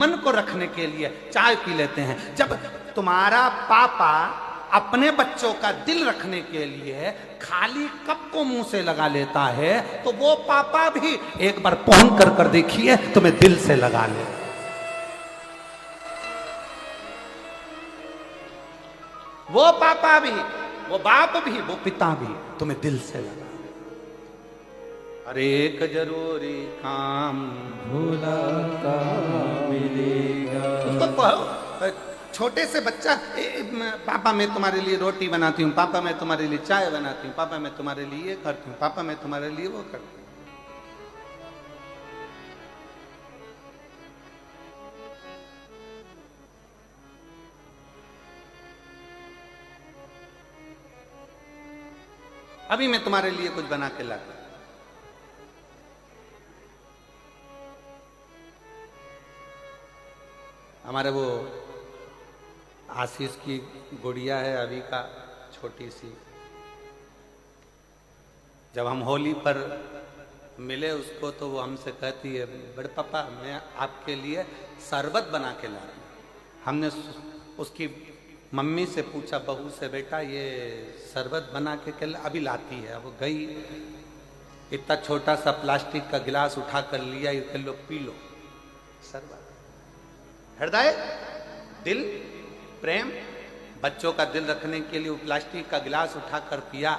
मन को रखने के लिए चाय पी लेते हैं। जब तुम्हारा पापा अपने बच्चों का दिल रखने के लिए खाली कप को मुंह से लगा लेता है, तो वो पापा भी एक बार फोन कर देखिए तुम्हें दिल से लगा ले। वो पापा भी, वो बाप भी, वो पिता भी तुम्हें दिल से लगा। अरे एक जरूरी काम भूला का मिलेगा। उसको छोटे से बच्चा, पापा मैं तुम्हारे लिए रोटी बनाती हूँ, पापा मैं तुम्हारे लिए चाय बनाती हूँ, पापा मैं तुम्हारे लिए ये करती हूँ, पापा मैं तुम्हारे लिए वो करती हूँ। अभी मैं तुम्हारे लिए कुछ बना के लाता। हमारे वो आशीष की गुड़िया है अभी का, छोटी सी, जब हम होली पर मिले उसको तो वो हमसे कहती है, बड़े पापा मैं आपके लिए शरबत बना के ला रही हूँ। हमने उसकी मम्मी से पूछा, बहू से, बेटा ये शरबत बना के अभी लाती है। अब गई, इतना छोटा सा प्लास्टिक का गिलास उठा कर लिया, ये लो पी लो शरबत। हृदय, दिल, प्रेम, बच्चों का दिल रखने के लिए वो प्लास्टिक का गिलास उठाकर पिया।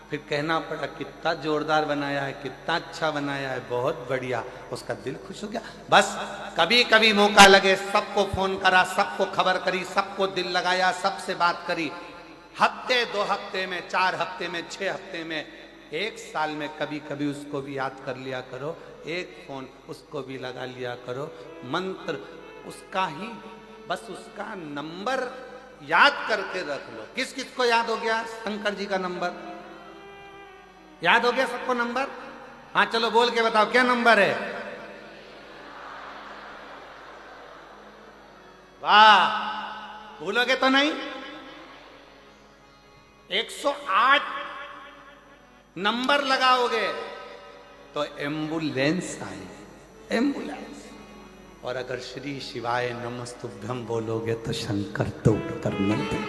फिर कहना पड़ा कितना जोरदार बनाया है, कितना अच्छा बनाया है, बहुत बढ़िया। उसका दिल खुश हो गया। बस कभी कभी मौका लगे सबको फोन करा, सबको खबर करी, सबको दिल लगाया, सबसे बात करी। हफ्ते, 2 हफ्ते में, 4 हफ्ते में, 6 हफ्ते में, 1 साल में कभी कभी उसको भी याद कर लिया करो। एक फोन उसको भी लगा लिया करो। मंत्र उसका ही, बस उसका नंबर याद करके रख लो। किस किस को याद हो गया शंकर जी का नंबर? याद हो गया सबको नंबर? हाँ चलो बोल के बताओ क्या नंबर है? वाह, भूलोगे तो नहीं? 108 नंबर लगाओगे तो एम्बुलेंस आए, एम्बुलेंस। और अगर श्री शिवाय नमस्तुभ्यम बोलोगे तो शंकर तो उत्तर नंदी।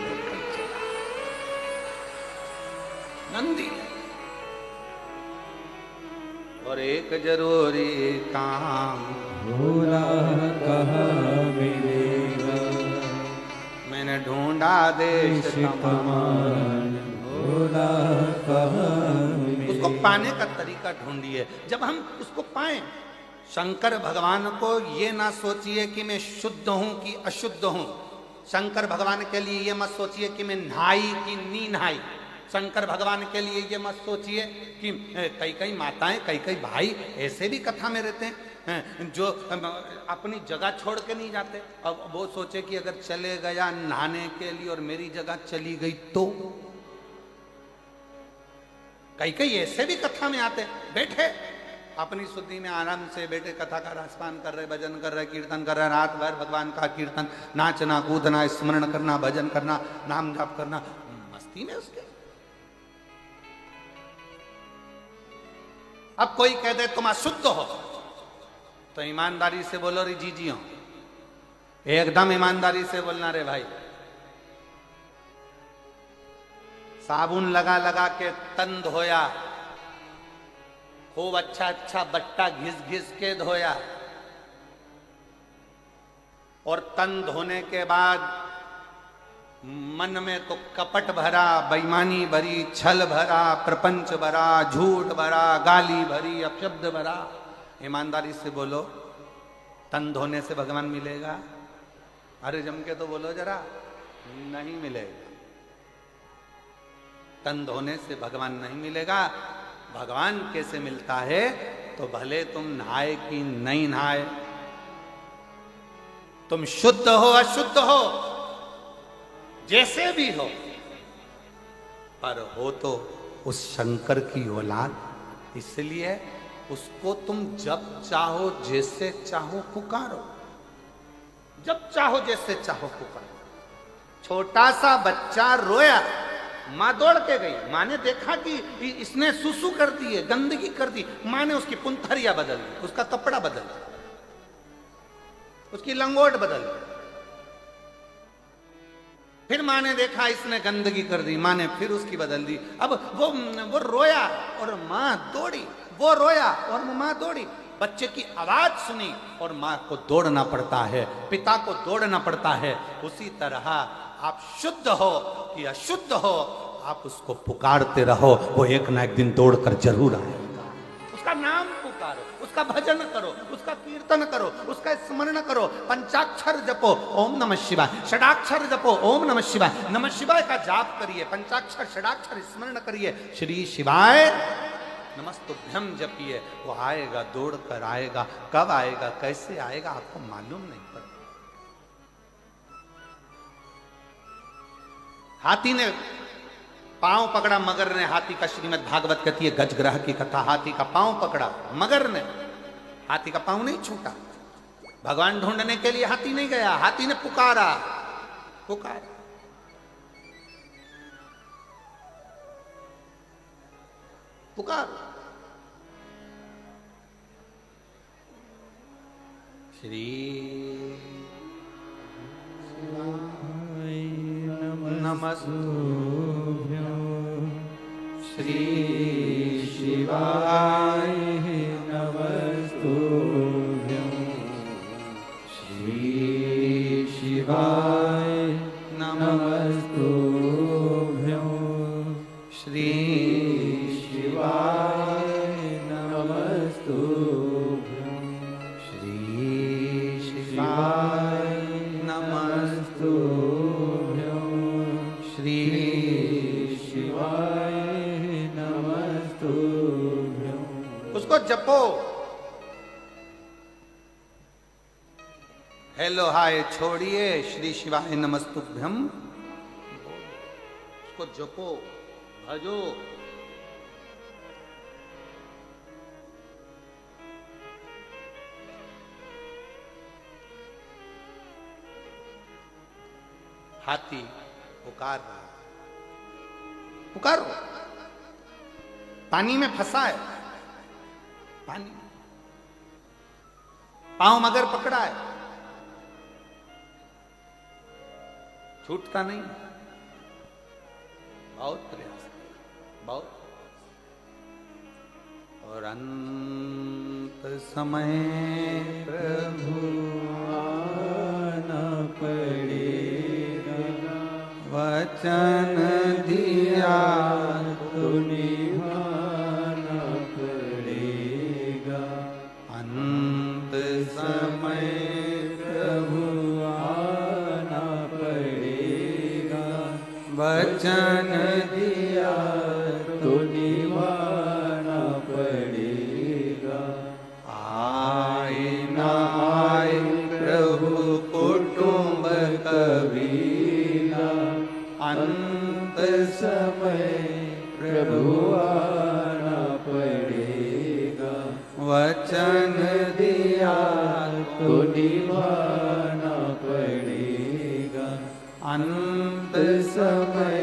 और एक जरूरी काम भूला कहाँ मिलेगा। मैंने ढूंढा देश तमाम, भूला कहाँ मिलेगा। उसको पाने का तरीका ढूंढिए। जब हम उसको पाएं, शंकर भगवान को ये ना सोचिए कि मैं शुद्ध हूं कि अशुद्ध हूं। शंकर भगवान के लिए ये मत सोचिए कि मैं नहाई कि नी नहाई। शंकर भगवान के लिए ये मत सोचिए कि कई कई माताएं, कई कई भाई ऐसे भी कथा में रहते हैं जो अपनी जगह छोड़ के नहीं जाते। अब वो सोचे कि अगर चले गया नहाने के लिए और मेरी जगह चली गई तो। कई कई ऐसे भी कथा में आते, बैठे अपनी शुद्धि में आराम से बैठे, कथा का राजपान कर रहे, भजन कर रहे, कीर्तन कर रहे, रात भर भगवान का कीर्तन, नाचना कूदना, स्मरण करना, भजन करना, नाम जाप करना, मस्ती में उसके। अब कोई कह दे तुम अशुद्ध हो तो ईमानदारी से बोलो रे जी हो, एकदम ईमानदारी से बोलना रे भाई। साबुन लगा लगा के तन धोया, खूब अच्छा अच्छा बट्टा घिस घिस के धोया, और तन धोने के बाद मन में तो कपट भरा, बेईमानी भरी, छल भरा, प्रपंच भरा, झूठ भरा, गाली भरी, अपशब्द भरा। ईमानदारी से बोलो, तन धोने से भगवान मिलेगा? अरे जम के तो बोलो जरा, नहीं मिलेगा। तन धोने से भगवान नहीं मिलेगा। भगवान कैसे मिलता है? तो भले तुम नहाए कि नहीं नहाए, तुम शुद्ध हो अशुद्ध हो, जैसे भी हो, पर हो तो उस शंकर की औलाद। इसलिए उसको तुम जब चाहो जैसे चाहो पुकारो, जब चाहो जैसे चाहो पुकारो। छोटा सा बच्चा रोया, माँ दौड़ के गई, माँ ने देखा कि इसने सुसु कर दी है, गंदगी कर दी। माँ ने उसकी पुंथरिया बदल दी, उसका कपड़ा बदल दिया। उसकी लंगोट बदल दी। फिर माँ ने देखा इसने गंदगी कर दी, माँ ने फिर उसकी बदल दी। अब वो रोया और माँ दौड़ी, वो रोया और माँ दौड़ी। बच्चे की आवाज सुनी और माँ को दौड़ना पड़ता है, पिता को दौड़ना पड़ता है। उसी तरह आप शुद्ध हो कि अशुद्ध हो, आप उसको पुकारते रहो, वो एक ना एक दिन दौड़कर जरूर आएगा। उसका नाम पुकारो, उसका भजन करो, उसका कीर्तन करो, उसका स्मरण करो। पंचाक्षर जपो ओम नमः शिवाय, षडाक्षर जपो ओम नमः शिवाय, नमः शिवाय का जाप करिए, पंचाक्षर षडाक्षर स्मरण करिए, श्री शिवाय नमस्तुभ्यम जपिए। वो आएगा, दौड़ कर आएगा। कब आएगा, कैसे आएगा, आपको मालूम नहीं पड़ता। हाथी ने पांव पकड़ा, मगर ने, हाथी का श्रीमद् भागवत कहती है गजग्रह की कथा, हाथी का पांव पकड़ा मगर ने, हाथी का पांव नहीं छूटा। भगवान ढूंढने के लिए हाथी नहीं गया, हाथी ने पुकारा, पुकारा। पुकारो। श्री नमस्तुभ्यं श्री शिवाय नमस्तुभ्यं श्री शिवाय नमस्तुभ्यं श्री शिवाय नमस्तुभ्यं श्री शिवाय नमस्तुभ्यं श्री शिवाय नमस्तुभ्यं। उसको जपो। हेलो हाय छोड़िए, श्री शिवाय नमस्तुभ्यं उसको जपो, भजो। हाथी पुकार रहा, पुकारो। पानी में फंसा है, पानी, पांव मगर पकड़ा है, छूटता नहीं। बहुत प्रयास, बहुत। और अंत समय प्रभु आना पड़ेगा, वचन दिया तो निभाना पड़ेगा। अंत समय प्रभु आना पड़ेगा, वचन दिया तो निभाना पड़ेगा। आए ना आए प्रभु कुटुंब कबीला, अंत समय प्रभु आना पड़ेगा, वचन दिया तो निभाना पड़ेगा। अंत समय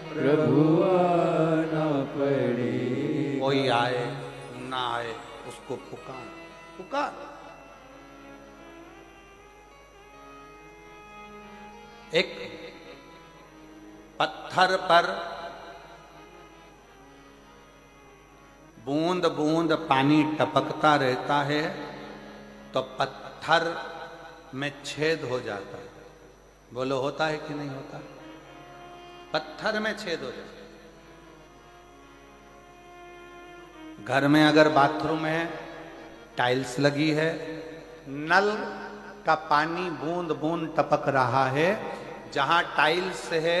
प्रभु आना पड़ेगा। कोई आए ना आए उसको पुकार, पुकार। एक पत्थर पर बूंद बूंद पानी टपकता रहता है तो पत्थर में छेद हो जाता है। बोलो होता है कि नहीं होता? पत्थर में छेद हो जाता है। घर में अगर बाथरूम है, टाइल्स लगी है, नल का पानी बूंद बूंद टपक रहा है, जहां टाइल्स है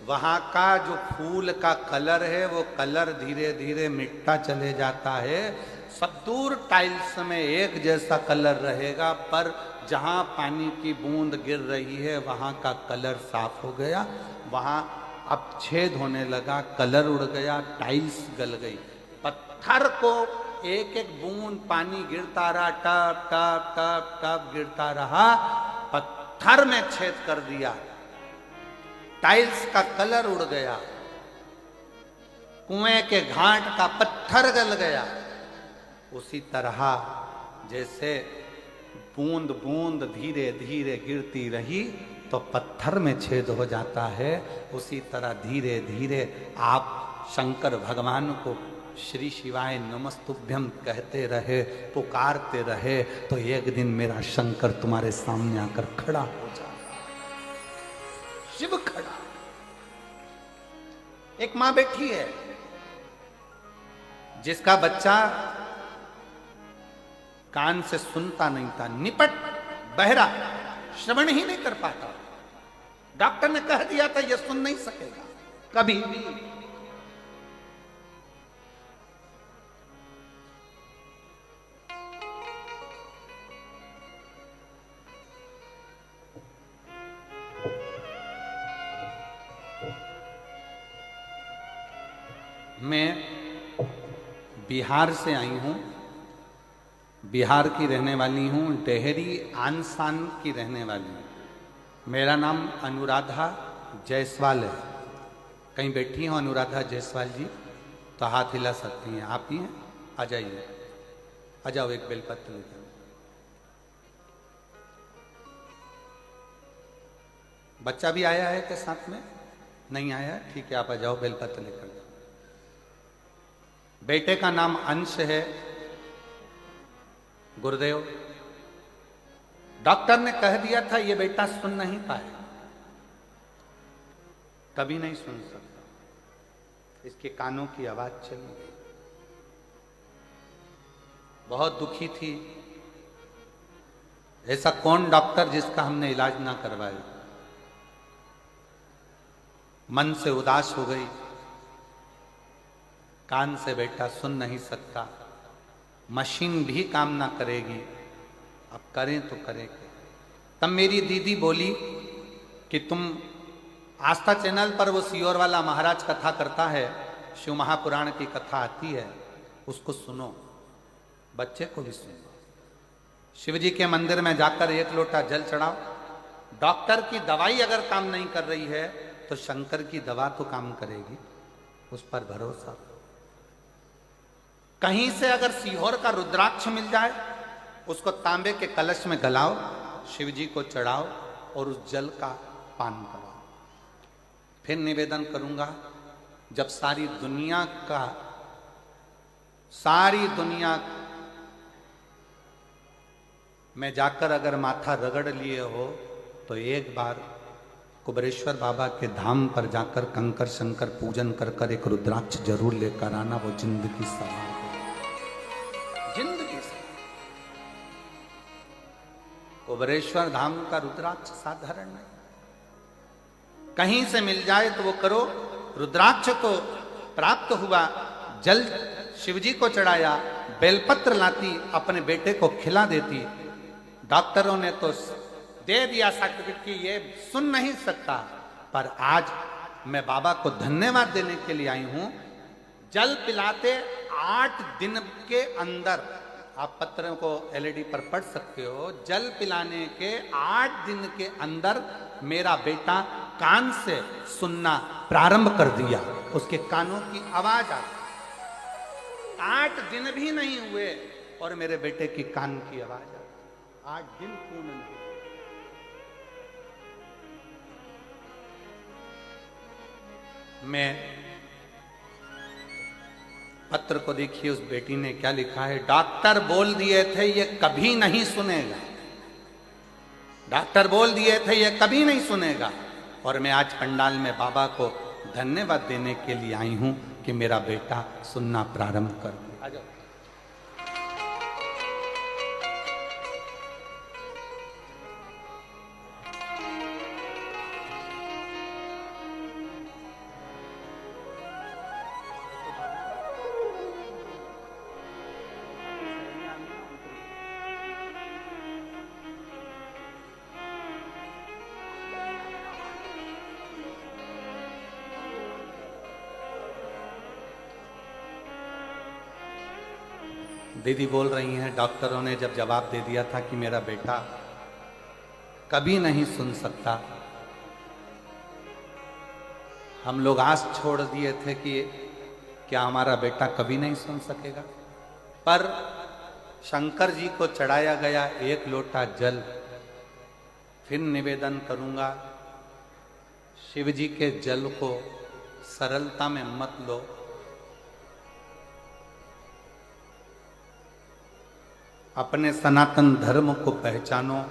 वहां का जो फूल का कलर है वो कलर धीरे धीरे मिटता चले जाता है। सब दूर टाइल्स में एक जैसा कलर रहेगा, पर जहां पानी की बूंद गिर रही है वहां का कलर साफ हो गया, वहां अब छेद होने लगा, कलर उड़ गया, टाइल्स गल गई। पत्थर को एक एक बूंद पानी गिरता रहा, टप टप टप टप गिरता रहा, पत्थर में छेद कर दिया, टाइल्स का कलर उड़ गया, कुएं के घाट का पत्थर गल गया। उसी तरह जैसे बूंद बूंद धीरे धीरे गिरती रही तो पत्थर में छेद हो जाता है, उसी तरह धीरे धीरे आप शंकर भगवान को श्री शिवाय नमस्तुभ्यम कहते रहे, पुकारते रहे, तो एक दिन मेरा शंकर तुम्हारे सामने आकर खड़ा हो जाएगा। शिव खड़ा। एक मां बैठी है जिसका बच्चा कान से सुनता नहीं था, निपट बहरा, श्रवण ही नहीं कर पाता। डॉक्टर ने कह दिया था यह सुन नहीं सकेगा कभी भी। मैं बिहार से आई हूं, बिहार की रहने वाली हूं, डेहरी आनसान की रहने वाली हूं। मेरा नाम अनुराधा जायसवाल है। कहीं बैठी हो अनुराधा जायसवाल जी तो हाथ हिला सकती हैं। आप ही हैं? आ जाइए, आ जाओ, एक बेलपत्र लेकर। बच्चा भी आया है के साथ में? नहीं आया? ठीक है, आप आ जाओ, बेलपत्र लेकर। बेटे का नाम अंश है। गुरुदेव, डॉक्टर ने कह दिया था ये बेटा सुन नहीं पाएगा, कभी नहीं सुन सकता। इसके कानों की आवाज चली गई। बहुत दुखी थी। ऐसा कौन डॉक्टर जिसका हमने इलाज ना करवाया। मन से उदास हो गई। कान से बेटा सुन नहीं सकता, मशीन भी काम ना करेगी, अब करें तो करें क्या। तब मेरी दीदी बोली कि तुम आस्था चैनल पर वो सियोर वाला महाराज कथा करता है, शिव महापुराण की कथा आती है, उसको सुनो, बच्चे को भी सुनो। शिव जी के मंदिर में जाकर एक लोटा जल चढ़ाओ। डॉक्टर की दवाई अगर काम नहीं कर रही है तो शंकर की दवा तो काम करेगी, उस पर भरोसा। कहीं से अगर सीहोर का रुद्राक्ष मिल जाए, उसको तांबे के कलश में गलाओ, शिव जी को चढ़ाओ और उस जल का पान कराओ। फिर निवेदन करूंगा, जब सारी दुनिया में जाकर अगर माथा रगड़ लिए हो तो एक बार कुबरेश्वर बाबा के धाम पर जाकर कंकर शंकर पूजन कर कर एक रुद्राक्ष जरूर लेकर आना। वो जिंदगी सवार जिंदगी से। कुबरेश्वर धाम का रुद्राक्ष साधारण नहीं, कहीं से मिल जाए तो वो करो। रुद्राक्ष को प्राप्त हुआ, जल शिवजी को चढ़ाया, बेलपत्र लाती, अपने बेटे को खिला देती। डॉक्टरों ने तो दे दिया सर्टिफिकेट कि ये सुन नहीं सकता, पर आज मैं बाबा को धन्यवाद देने के लिए आई हूं। जल पिलाते 8 दिन के अंदर, आप पत्रों को एलईडी पर पढ़ सकते हो, जल पिलाने के 8 दिन के अंदर मेरा बेटा कान से सुनना प्रारंभ कर दिया। उसके कानों की आवाज आ, 8 दिन भी नहीं हुए और मेरे बेटे की कान की आवाज आ, 8 दिन पूर्ण नहीं। मैं पत्र को देखिए, उस बेटी ने क्या लिखा है। डॉक्टर बोल दिए थे ये कभी नहीं सुनेगा, डॉक्टर बोल दिए थे ये कभी नहीं सुनेगा, और मैं आज पंडाल में बाबा को धन्यवाद देने के लिए आई हूं कि मेरा बेटा सुनना प्रारंभ कर दिया। आ जाओ। दीदी बोल रही हैं, डॉक्टरों ने जब जवाब दे दिया था कि मेरा बेटा कभी नहीं सुन सकता, हम लोग आस छोड़ दिए थे कि क्या हमारा बेटा कभी नहीं सुन सकेगा। पर शंकर जी को चढ़ाया गया एक लोटा जल, फिर निवेदन करूंगा, शिव जी के जल को सरलता में मत लो। अपने सनातन धर्म को पहचानो।